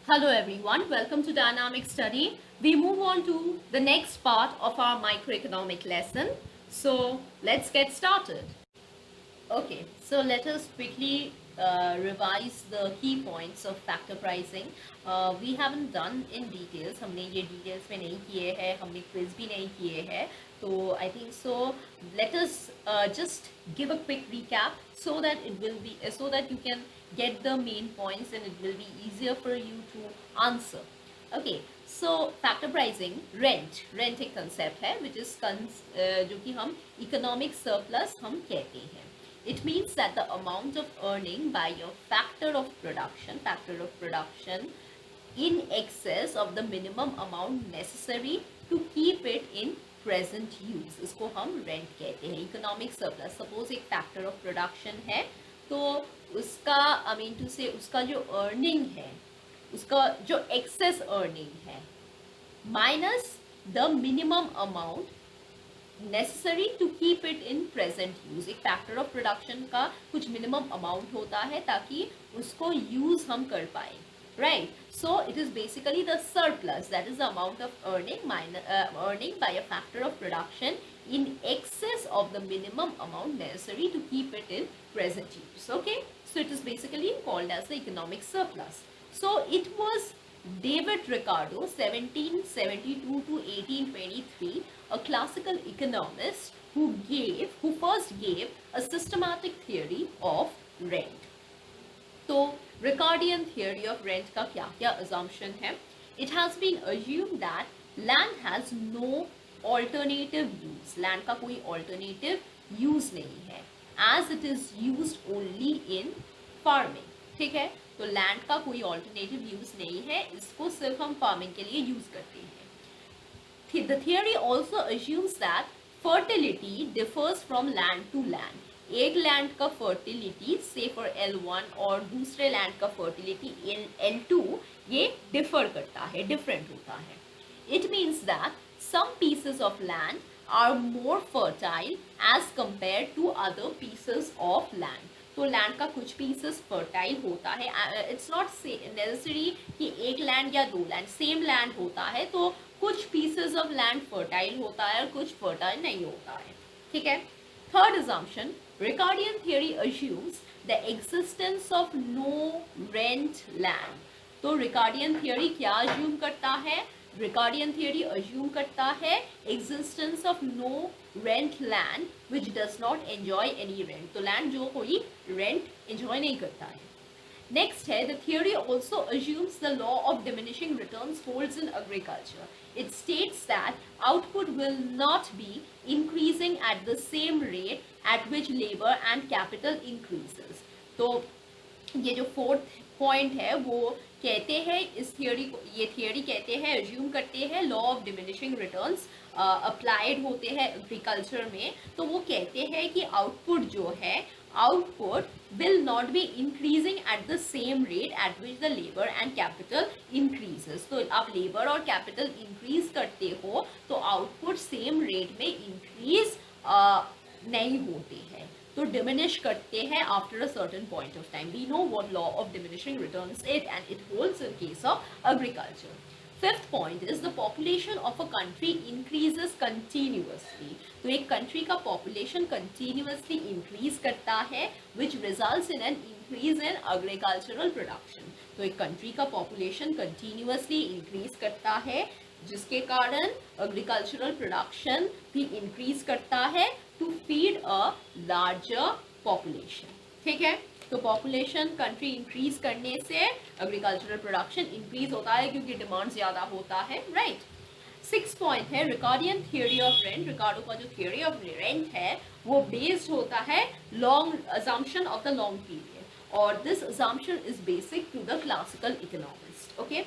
Hello everyone, welcome to Dynamic Study. We move on to the next part of our microeconomic lesson. So let's get started. Okay, so let us quickly revise the key points of factor pricing. We haven't done in details. हमने ये details में नहीं किए हैं, हमने quiz भी नहीं किए हैं. So I think so. Let us just give a quick recap so that so that you can get the main points and it will be easier for you to answer. Okay, so factor pricing, rent एक concept है which is जो कि हम economic surplus हम कहते हैं. It means that the amount of earning by your factor of production in excess of the minimum amount necessary to keep it in present use. इसको हम rent कहते हैं. Economic surplus. Suppose एक factor of production है, तो उसका उसका जो earning है, उसका जो excess earning है, minus the minimum amount necessary to keep it in present use. एक factor of production का कुछ minimum amount होता है ताकि उसको use हम कर पाए, right? So it is basically the surplus, that is the amount of earning by a factor of production in excess of the minimum amount necessary to keep it in present use. Okay, so it is basically called as the economic surplus. So it was David Ricardo, 1772 to 1823, a classical economist who first gave a systematic theory of rent. तो Ricardian theory of rent का क्या क्या assumption है? It has been assumed that land has no alternative use. Land का कोई alternative use नहीं है, as it is used only in farming. ठीक है, तो लैंड का कोई ऑल्टरनेटिव यूज नहीं है, इसको सिर्फ हम फार्मिंग के लिए यूज करते हैं. The theory also assumes that fertility differs from land to land. एक लैंड का फर्टिलिटी से फॉर L1 और दूसरे लैंड का फर्टिलिटी L2 ये डिफर करता है, डिफरेंट होता है. It means that some pieces of land are more fertile as compare to other pieces of land. तो लैंड का कुछ पीसेस फर्टाइल होता है. इट्स नॉट नेसेसरी कि एक लैंड या दो लैंड, सेम लैंड होता है तो कुछ पीसेस ऑफ लैंड फर्टाइल होता है और कुछ फर्टाइल नहीं होता है. ठीक है. Third assumption, Ricardian theory assumes the existence of no rent land. तो Ricardian theory क्या assume करता है? Ricardian theory assume करता है existence of no rent land which does not enjoy any rent. तो land जो कोई rent enjoy नहीं करता है. Next है, the theory also assumes the law of diminishing returns holds in agriculture. It states that output will not be increasing at the same rate at which labor and capital increases. तो ये जो fourth point है वो कहते हैं इस theory को, ये थियोरी कहते हैं, एज्यूम करते हैं law of diminishing returns applied होते हैं एग्रीकल्चर में. तो वो कहते हैं कि आउटपुट जो है, output will not be increasing at the same rate at which the labor and capital increases. तो आप लेबर और कैपिटल इंक्रीज करते हो तो आउटपुट सेम रेट में इंक्रीज नहीं होते हैं, तो diminish करते हैं after a certain point of time. We know what law of diminishing returns is and it holds in case of agriculture. Fifth point is the population of a country increases continuously. तो एक country का population continuously increase करता है which results in an increase in agricultural production. तो एक country का population continuously increase करता है जिसके कारण agricultural production भी increase करता है to feed a larger population. ठीक है, तो पॉपुलेशन कंट्री इंक्रीज करने से एग्रीकल्चरल प्रोडक्शन इंक्रीज होता है क्योंकि डिमांड ज्यादा होता है, राइट. सिक्स पॉइंट है रिकार्डियन थियोरी ऑफ रेंट. रिकार्डो का जो थियोरी ऑफ रेंट है वो बेस्ड होता है long assumption of the long period और this assumption is basic to the classical economist. Okay.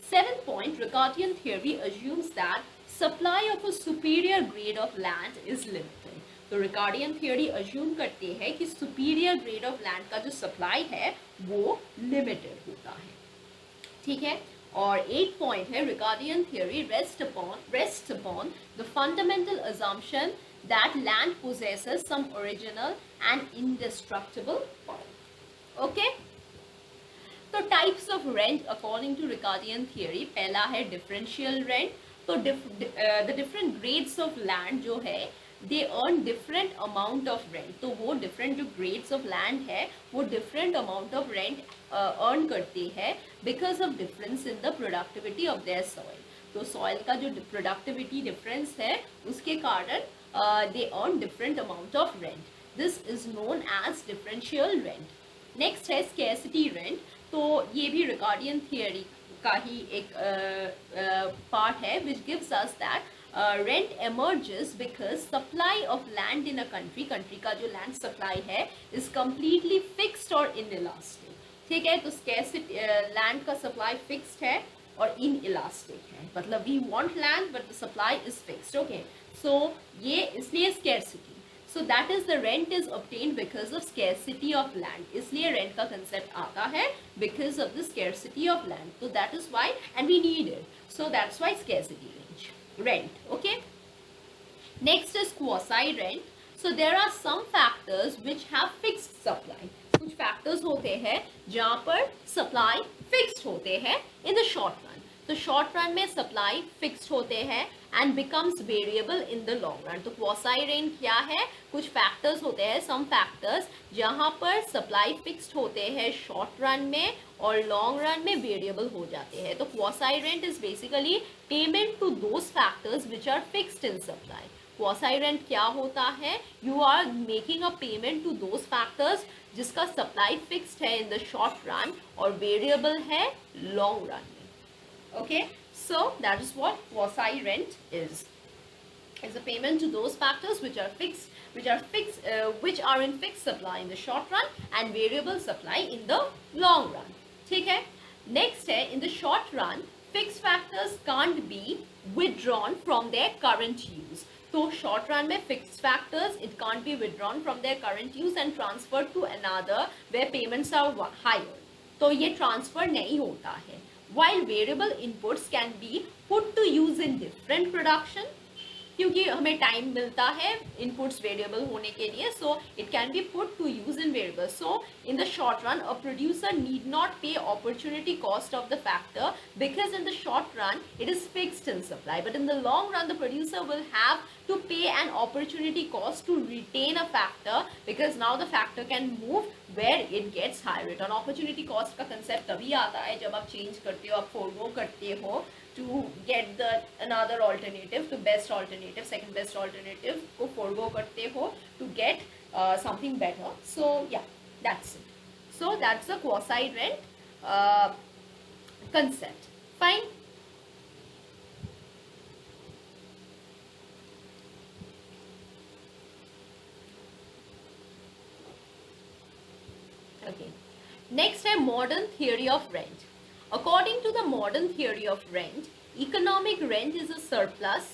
Seventh point, Ricardian theory assumes that supply of a superior grade of land is limited. तो Ricardian theory assume करते हैं कि superior grade of land का जो supply है वो limited होता है. ठीक है. और 8 पॉइंट है Ricardian theory rest upon the fundamental assumption that land possesses some original and indestructible power. Okay. तो types of rent according to Ricardian theory, पहला है डिफरेंशियल रेंट। तो the different grades of land जो है they earn different amount of rent. तो वो different जो grades of land है वो different amount of rent earn करते हैं because of difference in the productivity of there soil. तो सॉइल का जो प्रोडक्टिविटी डिफरेंस है उसके कारण they earn different amount of rent. This is known as differential rent. Next है स्कैरसिटी रेंट। तो ये भी रिकार्डियन थियरी का ही एक पार्ट है which gives us that rent emerges because supply of land in a country, country का जो land supply है इज कम्प्लीटली फिक्स्ड और इनइलास्टिक। ठीक है, तो स्कैरसिटी लैंड का सप्लाई फिक्स्ड है और इनइलास्टिक है, मतलब we want land but the supply is fixed. Okay, so ये इसलिए scarcity. So that is the rent is obtained because of scarcity of land. इसलिए rent का concept आता है because of the scarcity of land. So that is why, and we need it. So that's why scarcity rent. Okay. Next is quasi rent. So there are some factors which have fixed supply. कुछ factors होते हैं जहाँ पर supply fixed होते हैं in the short run. तो short run में supply fixed होते हैं and becomes variable in the long run. तो क्वासी रेंट क्या है, कुछ फैक्टर्स होते हैं, सम फैक्टर्स जहां पर सप्लाई फिक्स्ड होते हैं शॉर्ट रन में और लॉन्ग रन में वेरिएबल हो जाते हैं। तो quasi rent is basically payment to those factors which are fixed in supply. Quasi rent क्या होता है, you are making a payment to those factors जिसका सप्लाई फिक्स्ड है इन द शॉर्ट रन और वेरिएबल है लॉन्ग रन में। Okay, so that is what quasi rent is. It's a payment to those factors which are fixed, which are in fixed supply in the short run and variable supply in the long run. ठीक है? Next है, in the short run, fixed factors can't be withdrawn from their current use. तो short run में fixed factors it can't be withdrawn from their current use and transferred to another where payments are higher. तो ये transfer नहीं होता है. While variable inputs can be put to use in different production, क्योंकि हमें time मिलता है inputs variable होने के लिए, so it can be put to use in variable. So in the short run a producer need not pay opportunity cost of the factor because in the short run it is fixed in supply, but in the long run the producer will have to pay an opportunity cost to retain a factor because now the factor can move where it gets high return. Opportunity cost का concept तभी आता है जब आप change करते हो, आप forego करते हो to get the another alternative, to best alternative, second best alternative को forego करते हो to get something better. So yeah, that's it. So that's the quasi rent concept. Fine. Okay. Next है modern theory of rent. According to the modern theory of rent, economic rent is a surplus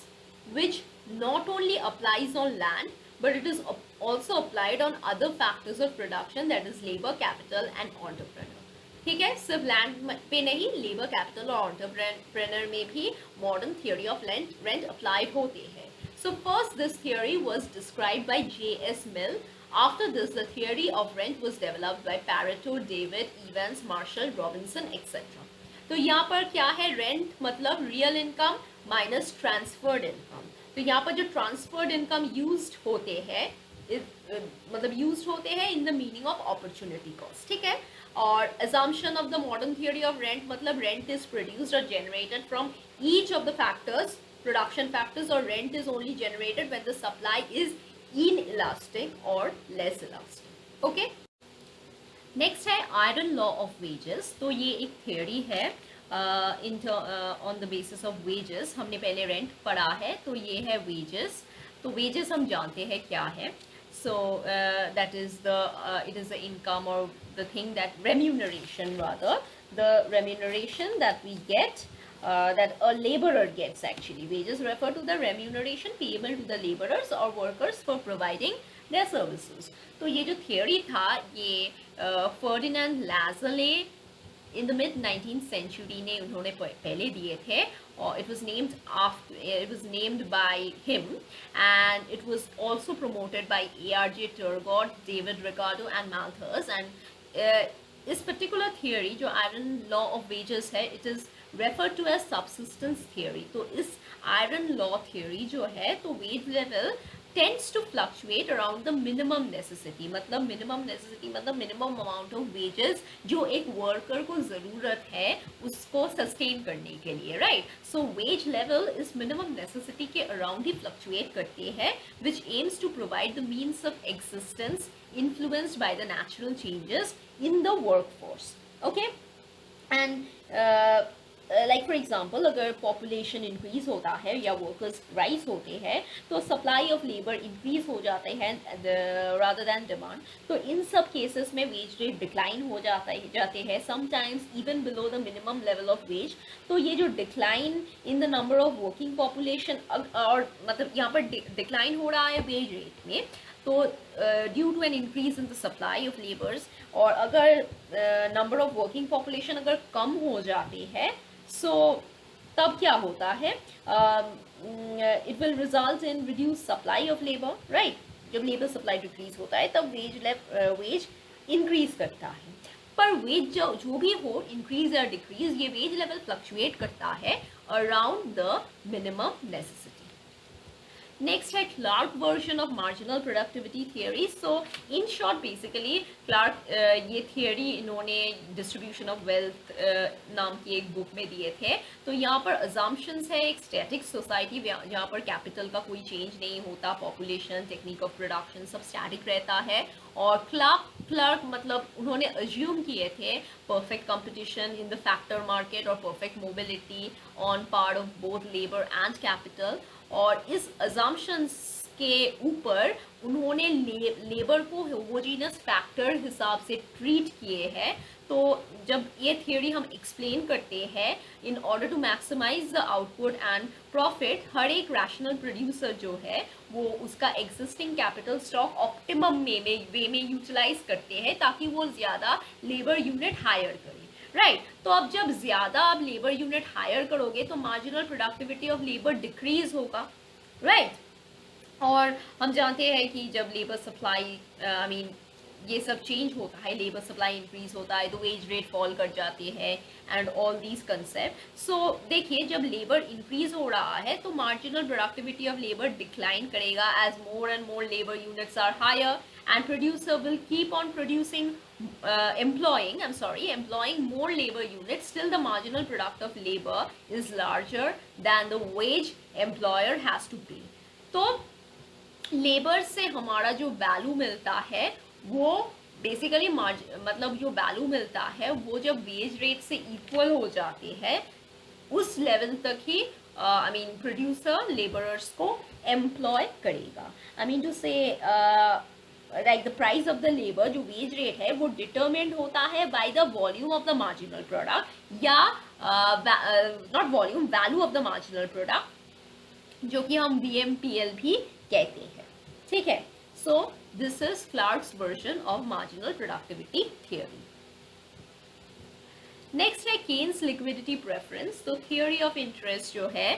which not only applies on land but it is also applied on other factors of production, that is labor, capital and entrepreneur. ठीक है, सिर्फ land पे नहीं, labour, capital और entrepreneur में भी modern theory of rent apply होते हैं. So first this theory was described bye J.S. Mill. After this, the theory of rent was developed by Pareto, David, Evans, Marshall, Robinson, etc. तो यहाँ पर क्या है, रेंट मतलब real income minus transferred income. तो यहाँ पर जो ट्रांसफर्ड इनकम यूज्ड होते हैं मतलब यूज्ड होते हैं in the meaning of opportunity cost. ठीक है, और assumption of the modern theory of rent मतलब rent is produced or generated from each of the factors, production factors, or rent is only generated when the supply is inelastic or less elastic. Okay. Next है iron law of wages. तो ये एक theory है on the basis of wages. हमने पहले rent पढ़ा है, तो ये है वेजेस. तो वेजेस हम जानते हैं क्या है. So that is the it is the income और the thing that remuneration, rather the remuneration that we get that a laborer gets. Actually, wages refer to the remuneration payable to the laborers or workers for providing their services. तो ये जो theory था ये Ferdinand लाज़ले in the mid 19th century ने उन्होंने पहले दिए थे और it was named by him and it was also promoted by A.R.J. Turgot, David Ricardo and Malthus. And इस पर्टिकुलर थियोरी जो आयरन लॉ ऑफ वेजेस है, it is refer to as subsistence theory. तो इस iron law theory जो है, तो wage level tends to fluctuate around the minimum necessity, मतलब minimum necessity मतलब मिनिमम अमाउंट ऑफ वेजेस जो एक वर्कर को ज़रूरत है उसको सस्टेन करने के लिए, राइट। सो वेज लेवल इस मिनिमम नेसेसिटी के अराउंड ही फ्लक्चुएट करते हैं, which aims to provide the means of existence influenced by the natural changes in the workforce. Okay, and like for example, अगर population increase होता है या workers rise होते हैं तो supply of labor increase हो जाते हैं rather than demand। तो इन सब cases में wage rate decline हो जाते हैं, sometimes even below the minimum level of wage। तो ये जो decline in the number of working population और मतलब यहाँ पर decline हो रहा है wage rate में, तो due to an increase in the supply of labours, और अगर नंबर ऑफ वर्किंग पॉपुलेशन अगर कम हो जाती है, सो तब क्या होता है, it will result in reduce supply of labour, right. जब लेबर सप्लाई डिक्रीज होता है तब वेज इंक्रीज करता है। पर वेज जो भी हो, इंक्रीज या डिक्रीज, ये वेज लेवल फ्लक्चुएट करता है around the minimum necessity. Next है Clark version of marginal productivity theory. So in short basically Clark ये थियोरी इन्होंने डिस्ट्रीब्यूशन ऑफ वेल्थ नाम की एक बुक में दिए थे। तो यहाँ पर अजम्पशंस है एक स्टैटिक सोसाइटी जहाँ पर कैपिटल का कोई चेंज नहीं होता, पॉपुलेशन, टेक्निक ऑफ प्रोडक्शन सब स्टैटिक रहता है। और क्लार्क मतलब उन्होंने अज्यूम किए थे perfect competition in the factor market और perfect mobility on part of both labour and capital. और इस अजम्पशंस के ऊपर उन्होंने लेबर को होमोजीनस फैक्टर हिसाब से ट्रीट किए हैं। तो जब ये थियोरी हम एक्सप्लेन करते हैं, in order to maximise the output and profit, हर एक रैशनल प्रोड्यूसर जो है वो उसका existing capital stock optimum way में यूटिलाइज करते हैं ताकि वो ज़्यादा लेबर यूनिट हायर करे, राइट। तो अब जब ज़्यादा आप लेबर यूनिट हायर करोगे तो marginal productivity of labour decrease होगा, राइट। और हम जानते हैं कि जब लेबर सप्लाई ये सब चेंज होता है, लेबर सप्लाई इंक्रीज होता है तो वेज रेट फॉल कर जाते हैं and all these concept. So देखिए, जब लेबर इंक्रीज हो रहा है तो marginal productivity of labour decline करेगा as more and more labour units are hire and producer will keep on producing employing more labor units till the marginal product of labor is larger than the wage employer has to pay। तो labour से हमारा जो value मिलता है वो basically मतलब जो value मिलता है वो जब वेज रेट से इक्वल हो जाते हैं उस लेवल तक ही प्रोड्यूसर लेबरर्स को एम्प्लॉय करेगा। टू से like the price of the labor, जो wage rate है वो determined होता है by the volume of the marginal product या not volume, value of the marginal product, जो कि हम VMPL भी कहते हैं, ठीक है। So this is Clark's version of marginal productivity theory। Next है केन्स लिक्विडिटी प्रेफरेंस। तो थियोरी ऑफ इंटरेस्ट जो है,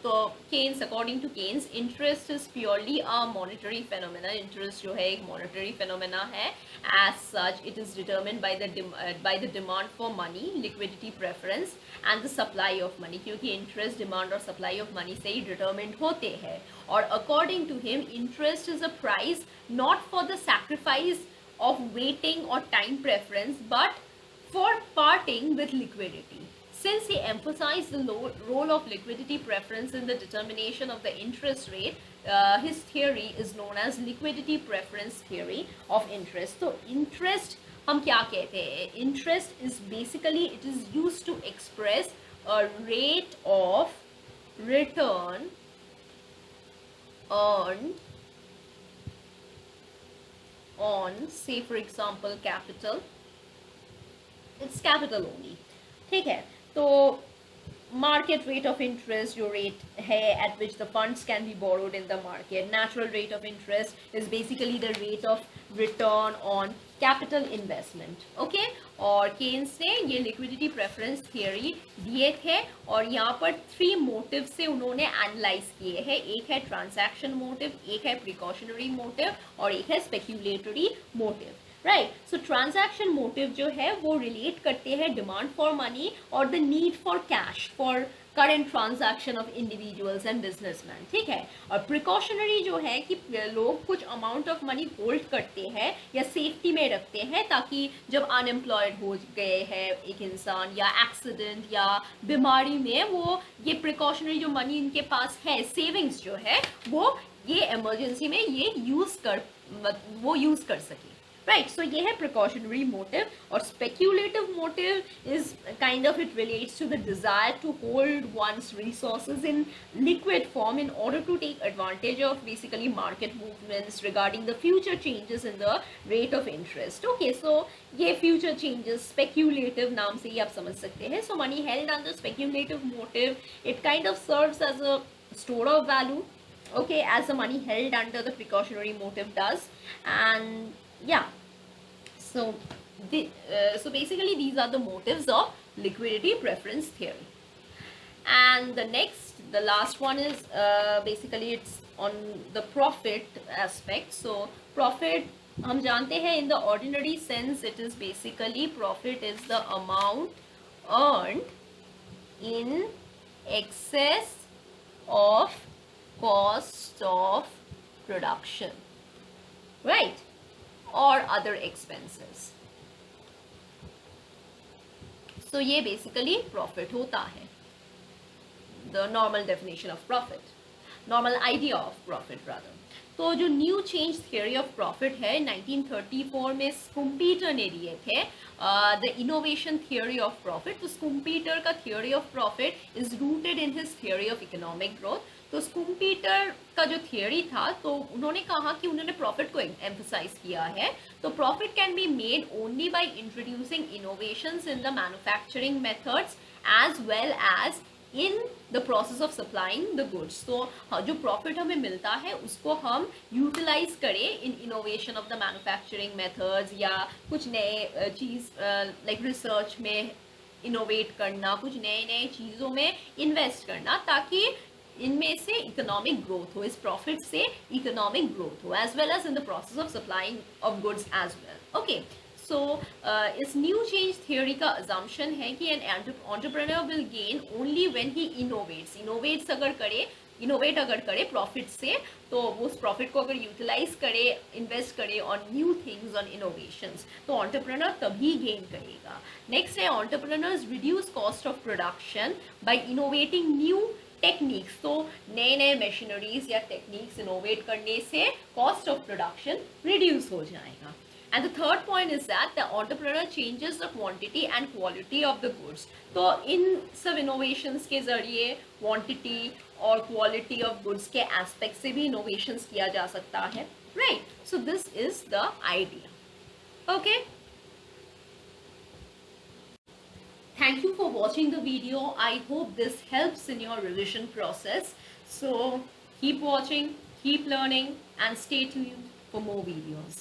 तो Keynes according to Keynes interest is purely a monetary phenomena. Interest जो है एक मॉनेटरी फेनोमेना है। As such it is determined by the demand for money, liquidity preference and the supply of money, क्योंकि interest demand और supply of money से ही डिटर्मिन्ड होते हैं। और according to him interest is a price not for the sacrifice of waiting और time preference but for parting with liquidity. Since he emphasized the role of liquidity preference in the determination of the interest rate, his theory is known as liquidity preference theory of interest. So interest हम क्या कहते हैं? Interest is basically, it is used to express a rate of return earned on, say for example, capital. It's capital only, ठीक है। तो market rate of interest जो rate है eight which the funds can be borrowed in the market, natural rate of interest is basically the rate of return on capital investment, okay. और Keynes ने ये liquidity preference theory दिए थे और यहाँ पर 3 मोटिव से उन्होंने एनालाइज किए हैं। एक है ट्रांजैक्शन मोटिव, एक है प्रिकॉशनरी मोटिव और एक है स्पेक्यूलेटरी मोटिव। राइट। सो ट्रांजैक्शन मोटिव जो है वो रिलेट करते हैं डिमांड फॉर मनी और the need for cash for current transaction of individuals and businessman, ठीक है। और प्रिकॉशनरी जो है कि लोग कुछ अमाउंट ऑफ मनी होल्ड करते हैं या सेफ्टी में रखते हैं ताकि जब अनएम्प्लॉयड हो गए हैं एक इंसान या एक्सीडेंट या बीमारी में, वो ये प्रिकॉशनरी जो मनी इनके पास है, सेविंग्स जो है, वो ये इमरजेंसी में ये यूज कर सके, राइट। सो ये है प्रिकॉशनरी मोटिव। और speculative motive is kind of it relates to the desire to hold one's resources in liquid form in order to take advantage of basically market movements regarding the future changes in the rate of interest. Okay, so ये future changes speculative नाम से ही आप समझ सकते हैं। So money held under speculative motive, it kind of serves as a store of value, okay, as the money held under the precautionary motive does. And yeah, so so basically these are the motives of liquidity preference theory. And the last one is basically it's on the profit aspect. So profit, हम जानते हैं in the ordinary sense it is basically, profit is the amount earned in excess of cost of production, right, or other expenses. So ये basically profit होता है, the normal definition of profit, normal idea of profit rather. तो जो new change theory of profit है 1934 में स्कुम्पीटर ने दिए थे, the innovation theory of profit. तो स्कुम्पीटर का theory of profit is rooted in his theory of economic growth. तो स्कुम्पीटर का जो थियोरी था, तो उन्होंने कहा कि उन्होंने प्रॉफिट को एम्फसाइज किया है। तो profit can be made only by introducing innovations in the manufacturing methods as well as in the process of supplying the goods. तो जो प्रॉफिट हमें मिलता है उसको हम यूटिलाइज करें in innovation of the manufacturing methods, या कुछ नए चीज़ लाइक रिसर्च में इनोवेट करना, कुछ नए नए चीज़ों में इन्वेस्ट करना, ताकि इनमें से इकोनॉमिक ग्रोथ हो, इस प्रॉफिट से इकोनॉमिक ग्रोथ हो, as well as in the process of supplying of goods as well. Okay, so इस न्यू चेंज थियोरी का अजम्पशन है कि an entrepreneur will gain only when he innovates innovate अगर करे प्रॉफिट से, तो वो उस प्रॉफिट को अगर यूटिलाइज करे, इन्वेस्ट करे on new things, on innovations, तो एंटरप्रेन्योर तभी गेन करेगा। नेक्स्ट है entrepreneurs reduce cost of production by innovating new techniques. तो नए नए मशीनरीज या टेक्निक्स इनोवेट करने से कॉस्ट ऑफ प्रोडक्शन रिड्यूस हो जाएगा। And the third point is that the entrepreneur changes the quantity and quality of the goods. तो इन सब innovations के जरिए quantity और quality of goods के aspect से भी innovations किया जा सकता है, right? So this is the idea. Okay. Thank you for watching the video. I hope this helps in your revision process. So keep watching, keep learning, and stay tuned for more videos.